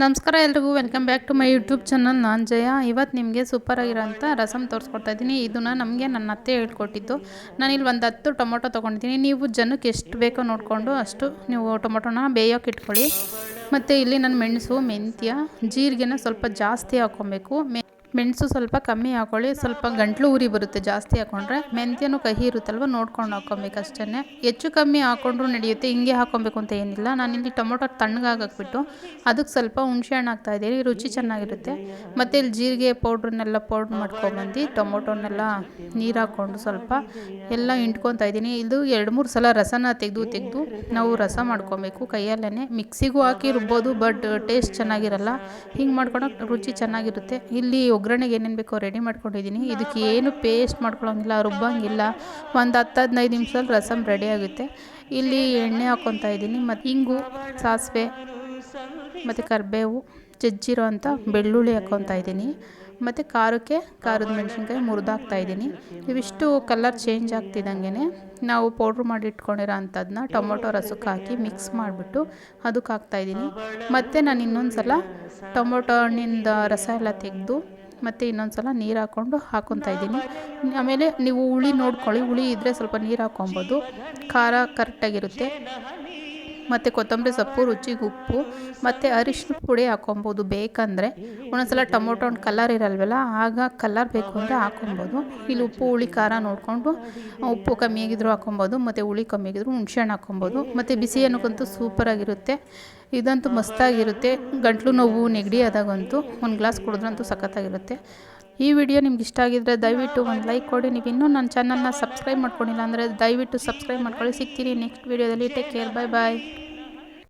ನಮಸ್ಕಾರ ಎಲ್ರಿಗೂ, welcome back to my YouTube channel. ನಾನು ಜಯ. ಇವತ್ತು ನಿಮಗೆ ಸೂಪರ್ ಆಗಿರೋಂಥ ರಸಮ್ ತೋರಿಸ್ಕೊಡ್ತಾ ಇದ್ದೀನಿ. ಇದನ್ನು ನಮಗೆ ನನ್ನ ಅತ್ತೆ ಹೇಳ್ಕೊಟ್ಟಿದ್ದು. ನಾನಿಲ್ಲಿ ಒಂದು 10 ಟೊಮೊಟೊ ತೊಗೊಂಡಿದ್ದೀನಿ. ನೀವು ಜನಕ್ಕೆ ಎಷ್ಟು ಬೇಕೋ ನೋಡಿಕೊಂಡು ಅಷ್ಟು ನೀವು ಟೊಮೊಟೊನ ಬೇಯೋಕೆ ಇಟ್ಕೊಳ್ಳಿ. ಮತ್ತು ಇಲ್ಲಿ ನಾನು ಮೆಣಸು, ಮೆಂತ್ಯ, ಜೀರಿಗೆನ ಸ್ವಲ್ಪ ಜಾಸ್ತಿ ಹಾಕ್ಕೊಬೇಕು. ಮೆಣಸು ಸ್ವಲ್ಪ ಕಮ್ಮಿ ಹಾಕ್ಕೊಳ್ಳಿ, ಸ್ವಲ್ಪ ಗಂಟ್ಲು ಉರಿ ಬರುತ್ತೆ ಜಾಸ್ತಿ ಹಾಕ್ಕೊಂಡ್ರೆ. ಮೆಂತ್ಯನೂ ಕಹಿ ಇರುತ್ತಲ್ವ, ನೋಡ್ಕೊಂಡು ಹಾಕ್ಕೊಬೇಕು ಅಷ್ಟೇ. ಹೆಚ್ಚು ಕಮ್ಮಿ ಹಾಕ್ಕೊಂಡ್ರೂ ನಡೆಯುತ್ತೆ, ಹಿಂಗೆ ಹಾಕ್ಕೊಬೇಕು ಅಂತ ಏನಿಲ್ಲ. ನಾನಿಲ್ಲಿ ಟೊಮೊಟೊ ತಣ್ಣಗಾಕಿಬಿಟ್ಟು ಅದಕ್ಕೆ ಸ್ವಲ್ಪ ಹುಣಸೆ ಹಣ್ಣು ಹಾಕ್ತಾಯಿದ್ದೀನಿ, ರುಚಿ ಚೆನ್ನಾಗಿರುತ್ತೆ. ಮತ್ತು ಇಲ್ಲಿ ಜೀರಿಗೆ ಪೌಡ್ರನ್ನೆಲ್ಲ ಪೌಡ್ರ್ ಮಾಡ್ಕೊಬಂದು ಟೊಮೊಟೊನೆಲ್ಲ ನೀರು ಹಾಕ್ಕೊಂಡು ಸ್ವಲ್ಪ ಎಲ್ಲ ಹಿಂಡ್ಕೊತಾ ಇದ್ದೀನಿ. ಇದು 2-3 ಸಲ ರಸನ ತೆಗೆದು ನಾವು ರಸ ಮಾಡ್ಕೊಬೇಕು ಕೈಯಲ್ಲೇ. ಮಿಕ್ಸಿಗೂ ಹಾಕಿ ರುಬ್ಬೋದು, ಬಟ್ ಟೇಸ್ಟ್ ಚೆನ್ನಾಗಿರಲ್ಲ. ಹಿಂಗೆ ಮಾಡ್ಕೊಳಕ್ಕೆ ರುಚಿ ಚೆನ್ನಾಗಿರುತ್ತೆ. ಇಲ್ಲಿ ಒಗ್ಗರಣೆಗೆ ಏನೇನು ಬೇಕೋ ರೆಡಿ ಮಾಡ್ಕೊಂಡಿದ್ದೀನಿ. ಇದಕ್ಕೆ ಏನು ಪೇಸ್ಟ್ ಮಾಡ್ಕೊಳ್ಳೋಂಗಿಲ್ಲ, ರುಬ್ಬಂಗಿಲ್ಲ. ಒಂದು 10-15 ನಿಮಿಷದಲ್ಲಿ ರಸಮ್ ರೆಡಿ ಆಗುತ್ತೆ. ಇಲ್ಲಿ ಎಣ್ಣೆ ಹಾಕ್ಕೊತಾ ಇದ್ದೀನಿ, ಮತ್ತು ಇಂಗು, ಸಾಸಿವೆ ಮತ್ತು ಕರಿಬೇವು, ಜಜ್ಜಿರೋ ಅಂಥ ಬೆಳ್ಳುಳ್ಳಿ ಹಾಕ್ಕೊತಾ ಇದ್ದೀನಿ. ಮತ್ತು ಖಾರದ ಮೆಣಸಿನ್ಕಾಯಿ ಮುರಿದಾಕ್ತಾಯಿದ್ದೀನಿ. ಇವಿಷ್ಟು ಕಲರ್ ಚೇಂಜ್ ಆಗ್ತಿದ್ದಂಗೆ ನಾವು ಪೌಡ್ರ್ ಮಾಡಿ ಇಟ್ಕೊಂಡಿರೋ ಅಂಥದ್ದನ್ನ ಟೊಮೊಟೊ ರಸಕ್ಕೆ ಹಾಕಿ ಮಿಕ್ಸ್ ಮಾಡಿಬಿಟ್ಟು ಅದಕ್ಕೆ ಹಾಕ್ತಾಯಿದ್ದೀನಿ. ಮತ್ತು ನಾನು ಇನ್ನೊಂದು ಸಲ ಟೊಮೊಟೊ ಹಣ್ಣಿಂದ ರಸ ಎಲ್ಲ ತೆಗೆದು ಮತ್ತು ಇನ್ನೊಂದು ಸಲ ನೀರು ಹಾಕ್ಕೊತಾ ಇದ್ದೀನಿ. ಆಮೇಲೆ ನೀವು ಹುಳಿ ನೋಡ್ಕೊಳ್ಳಿ, ಹುಳಿ ಇದ್ದರೆ ಸ್ವಲ್ಪ ನೀರು ಹಾಕ್ಕೊಬೋದು. ಖಾರ ಕರೆಕ್ಟಾಗಿರುತ್ತೆ. ಮತ್ತು ಕೊತ್ತಂಬರಿ ಸೊಪ್ಪು, ರುಚಿಗೆ ಉಪ್ಪು ಮತ್ತು ಅರಿಶಿನ ಪುಡಿ ಹಾಕ್ಕೊಬೋದು ಬೇಕಂದರೆ. ಒಂದೊಂದ್ಸಲ ಟೊಮೊಟೊ ಹಣ್ಣು ಕಲರ್ ಇರಲ್ವಲ್ಲ, ಆಗ ಕಲರ್ ಬೇಕು ಅಂದರೆ ಹಾಕ್ಕೊಬೋದು. ಇಲ್ಲಿ ಉಪ್ಪು, ಹುಳಿ, ಖಾರ ನೋಡಿಕೊಂಡು ಉಪ್ಪು ಕಮ್ಮಿ ಆಗಿದ್ರೂ ಹಾಕ್ಕೊಬೋದು, ಮತ್ತು ಹುಳಿ ಕಮ್ಮಿ ಆಗಿದ್ರು ಹುಣಸೆ ಹಣ್ಣು ಹಾಕ್ಕೊಬೋದು. ಮತ್ತು ಬಿಸಿ ಅನ್ನಕ್ಕಂತೂ ಸೂಪರಾಗಿರುತ್ತೆ. ಇದಂತೂ ಮಸ್ತಾಗಿರುತ್ತೆ. ಗಂಟ್ಲು ನೋವು, ನೆಗಡಿ ಆದಾಗಂತೂ ಒಂದು ಗ್ಲಾಸ್ ಕುಡಿದ್ರಂತೂ ಸಖತ್ತಾಗಿರುತ್ತೆ. ಈ ವಿಡಿಯೋ ನಿಮ್ಗೆ ಇಷ್ಟ ಆಗಿದ್ದರೆ ದಯವಿಟ್ಟು ಒಂದು ಲೈಕ್ ಕೊಡಿ. ನೀವು ಇನ್ನೂ ನನ್ನ ಚಾನಲ್ನ ಸಬ್ಸ್ಕ್ರೈಬ್ ಮಾಡ್ಕೊಂಡಿಲ್ಲ ಅಂದರೆ ದಯವಿಟ್ಟು ಸಬ್ಸ್ಕ್ರೈಬ್ ಮಾಡ್ಕೊಳ್ಳಿ. ಸಿಗ್ತೀನಿ ನೆಕ್ಸ್ಟ್ ವಿಡಿಯೋದಲ್ಲಿ. ಟೇಕ್ ಕೇರ್, ಬಾಯ್ ಬಾಯ್.